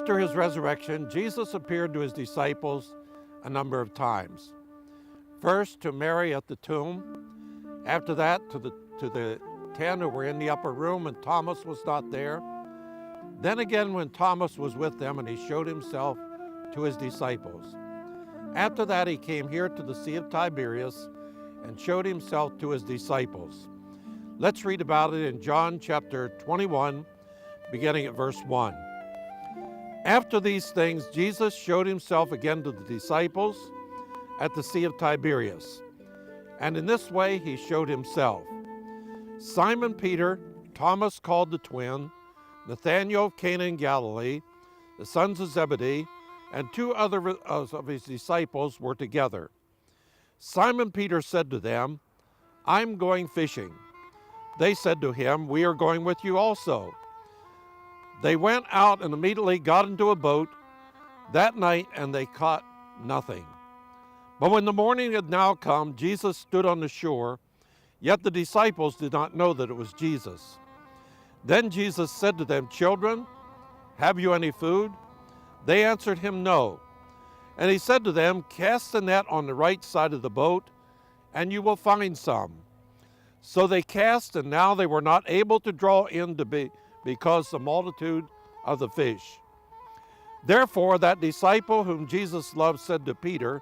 After his resurrection, Jesus appeared to his disciples a number of times. First to Mary at the tomb, after that to the 10 who were in the upper room and Thomas was not there. Then again when Thomas was with them and he showed himself to his disciples. After that he came here to the Sea of Tiberius and showed himself to his disciples. Let's read about it in John chapter 21, beginning at verse 1. After these things, Jesus showed himself again to the disciples at the Sea of Tiberias. And in this way he showed himself. Simon Peter, Thomas called the twin, Nathanael of Cana in Galilee, the sons of Zebedee, and two other of his disciples were together. Simon Peter said to them, "I'm going fishing." They said to him, "We are going with you also." They went out and immediately got into a boat that night, and they caught nothing. But when the morning had now come, Jesus stood on the shore, yet the disciples did not know that it was Jesus. Then Jesus said to them, "Children, have you any food?" They answered him, "No." And he said to them, "Cast the net on the right side of the boat, and you will find some." So they cast, and now they were not able to draw in because the multitude of the fish. Therefore that disciple whom Jesus loved said to Peter,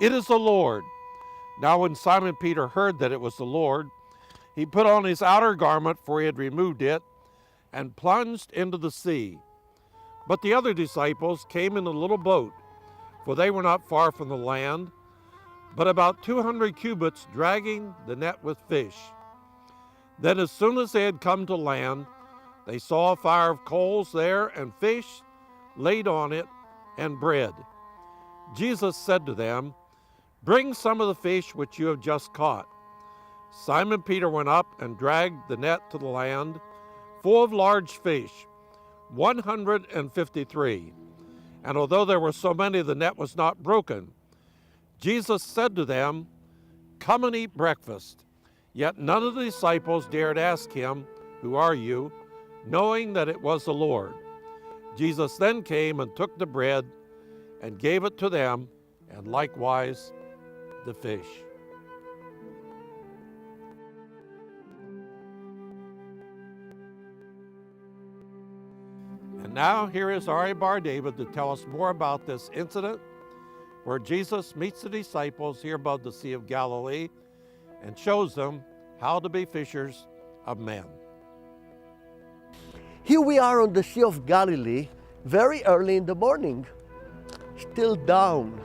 "It is the Lord." Now when Simon Peter heard that it was the Lord, he put on his outer garment, for he had removed it, and plunged into the sea. But the other disciples came in a little boat, for they were not far from the land, but about 200 cubits, dragging the net with fish. Then as soon as they had come to land, they saw a fire of coals there, and fish laid on it, and bread. Jesus said to them, "Bring some of the fish which you have just caught." Simon Peter went up and dragged the net to the land, full of large fish, 153. And although there were so many, the net was not broken. Jesus said to them, "Come and eat breakfast." Yet none of the disciples dared ask him, "Who are you?" knowing that it was the Lord. Jesus then came and took the bread and gave it to them, and likewise the fish. And now here is Ari Bar David to tell us more about this incident where Jesus meets the disciples here above the Sea of Galilee and shows them how to be fishers of men. Here we are on the Sea of Galilee, very early in the morning, still down.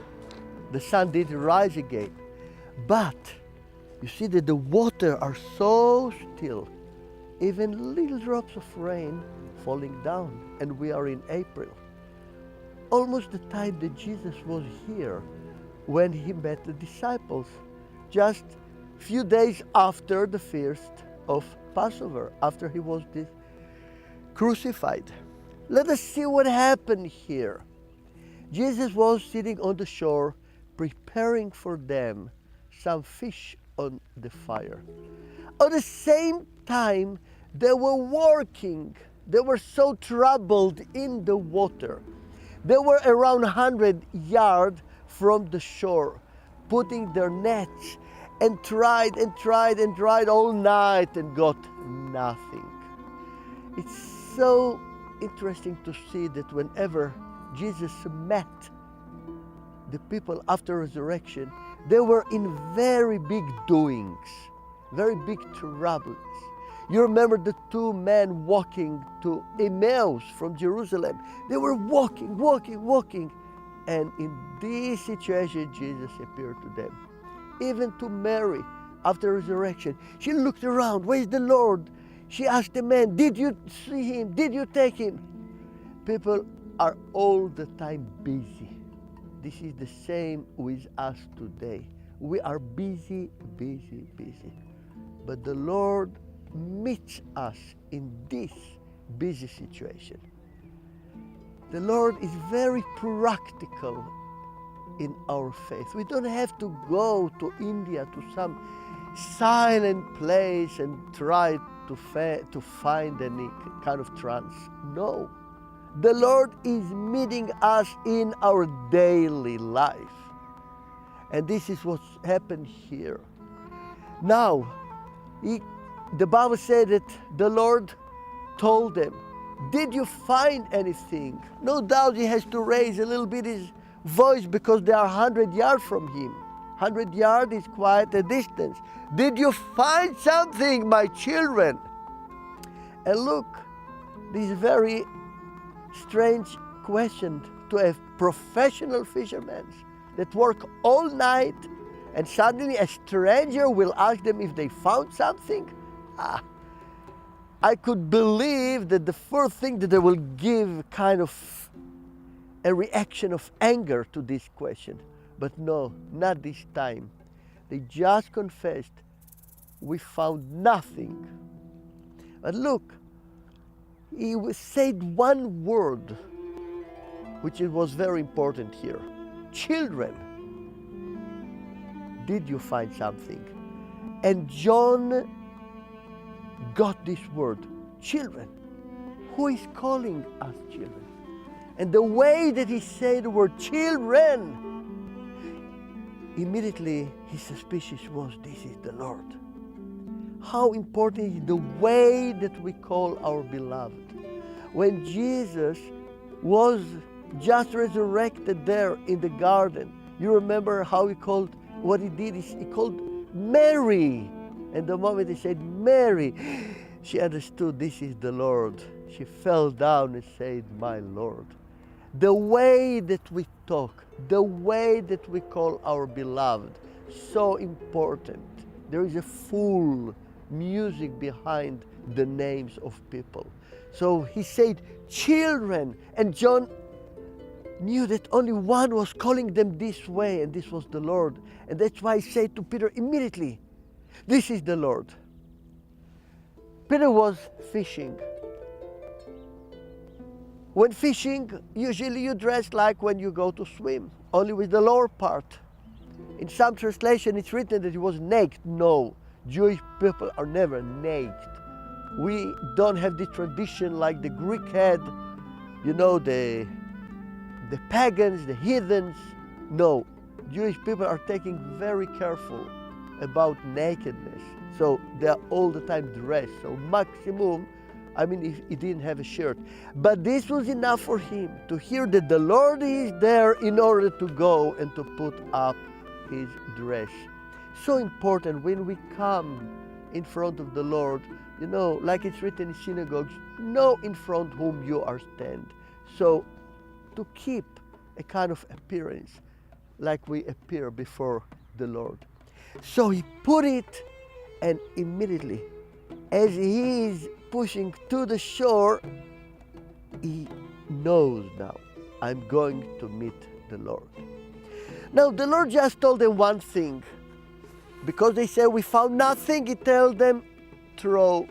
The sun didn't rise again. But you see that the water are so still, even little drops of rain falling down, and we are in April. Almost the time that Jesus was here when he met the disciples, just few days after the feast of Passover, after he was crucified. Let us see what happened here. Jesus was sitting on the shore preparing for them some fish on the fire. At the same time, they were working. They were so troubled in the water. They were around 100 yards from the shore, putting their nets and tried all night and got nothing. It's so interesting to see that whenever Jesus met the people after resurrection, they were in very big doings, very big troubles. You remember the two men walking to Emmaus from Jerusalem. They were walking. And in this situation, Jesus appeared to them. Even to Mary, after resurrection, she looked around. Where is the Lord? She asked the man, "Did you see him? Did you take him?" People are all the time busy. This is the same with us today. We are busy. But the Lord meets us in this busy situation. The Lord is very practical in our faith. We don't have to go to India, to some silent place and try to find any kind of trance. No. The Lord is meeting us in our daily life. And this is what's happened here. Now, the Bible said that the Lord told them, did you find anything? No doubt he has to raise a little bit his voice because they are 100 yards from him. 100 yards is quite a distance. Did you find something, my children? And look, this very strange question to a professional fisherman that work all night, and suddenly a stranger will ask them if they found something. I could believe that the first thing that they will give kind of a reaction of anger to this question. But no, not this time. They just confessed, we found nothing. But look, he said one word, which was very important here. Children, did you find something? And John got this word, children. Who is calling us children? And the way that he said the word children, immediately his suspicion was, this is the Lord. How important is the way that we call our beloved. When Jesus was just resurrected there in the garden, you remember how he called, what he did is he called Mary. And the moment he said Mary, she understood this is the Lord. She fell down and said, my Lord. The way that we talk, the way that we call our beloved, so important. There is a full music behind the names of people. So he said, children, and John knew that only one was calling them this way, and this was the Lord. And that's why he said to Peter immediately, this is the Lord. Peter was fishing. When fishing, usually you dress like when you go to swim, only with the lower part. In some translation, it's written that he was naked. No, Jewish people are never naked. We don't have the tradition like the Greek had, you know, the pagans, the heathens. No, Jewish people are taking very careful about nakedness. So they are all the time dressed. So maximum, if he didn't have a shirt. But this was enough for him to hear that the Lord is there in order to go and to put up his dress. So important when we come in front of the Lord, you know, like it's written in synagogues, know in front whom you are stand. So to keep a kind of appearance like we appear before the Lord. So he put it, and immediately as he is pushing to the shore, he knows now, I'm going to meet the Lord. Now the Lord just told them one thing. Because they said we found nothing, he told them, throw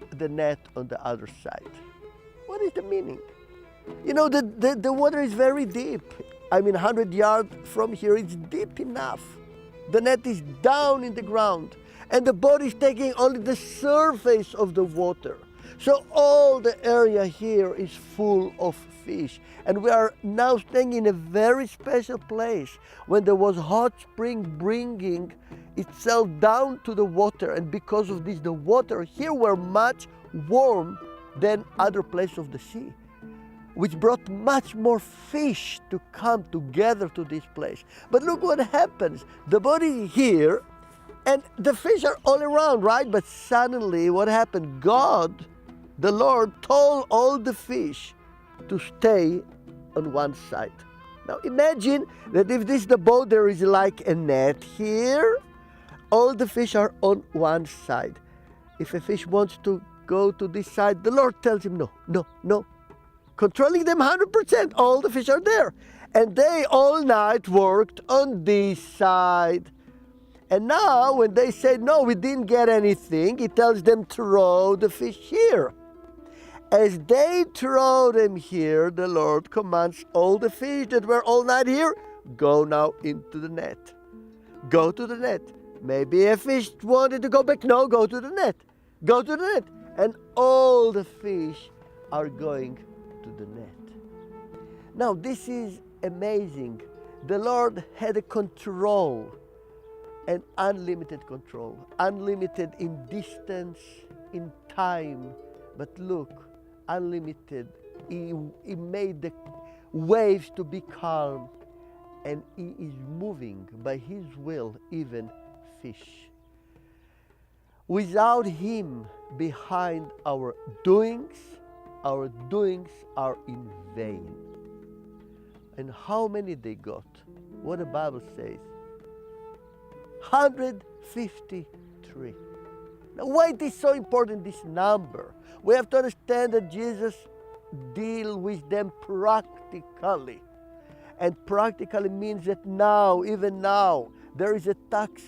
the net on the other side. What is the meaning? You know, the water is very deep. 100 yards from here, it's deep enough. The net is down in the ground, and the boat is taking only the surface of the water. So all the area here is full of fish. And we are now staying in a very special place when there was hot spring bringing itself down to the water. And because of this, the water here were much warm than other places of the sea, which brought much more fish to come together to this place. But look what happens. The boat is here, and the fish are all around, right? But suddenly what happened? God, the Lord, told all the fish to stay on one side. Now imagine that if this is the boat, there is like a net here. All the fish are on one side. If a fish wants to go to this side, the Lord tells him, no, no, no. Controlling them 100%, all the fish are there. And they all night worked on this side. And now when they say, no, we didn't get anything, he tells them, throw the fish here. As they throw them here, the Lord commands all the fish that were all night here, go now into the net. Go to the net. Maybe a fish wanted to go back. No, go to the net. Go to the net. And all the fish are going to the net. Now this is amazing. The Lord had a control, an unlimited control, unlimited in distance, in time, but look, unlimited. He made the waves to be calm, and He is moving by His will even fish. Without Him behind our doings are in vain. And how many they got? What the Bible says. 153. Now why it is so important, this number? We have to understand that Jesus deal with them practically. And practically means that now, even now, there is a tax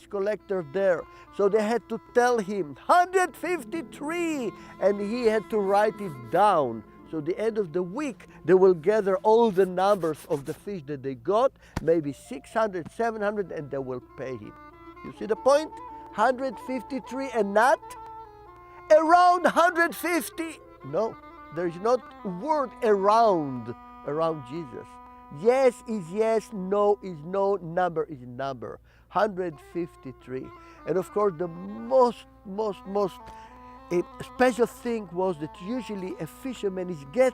collector there. So they had to tell him 153, and he had to write it down. So at the end of the week, they will gather all the numbers of the fish that they got, maybe 600, 700, and they will pay him. You see the point? 153 and not around 150. No, there is not word around Jesus. Yes is yes, no is no, number is number. 153. And of course, the most special thing was that usually a fisherman is get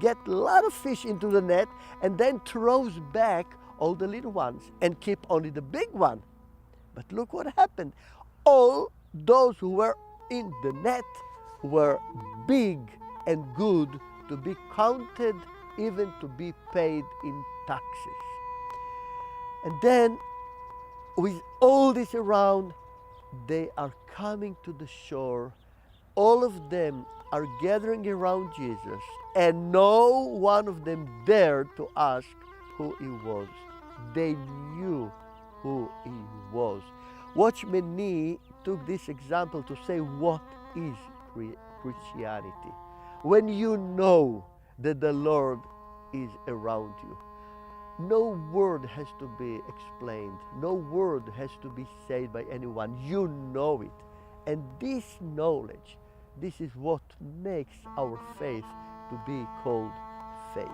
a lot of fish into the net and then throws back all the little ones and keep only the big one. But look what happened. All those who were in the net were big and good to be counted, even to be paid in taxes. And then with all this around, they are coming to the shore. All of them are gathering around Jesus, and no one of them dared to ask who He was. They knew who He was. Watchman Nee took this example to say, what is Christianity? When you know that the Lord is around you. No word has to be explained. No word has to be said by anyone. You know it. And this knowledge, this is what makes our faith to be called faith.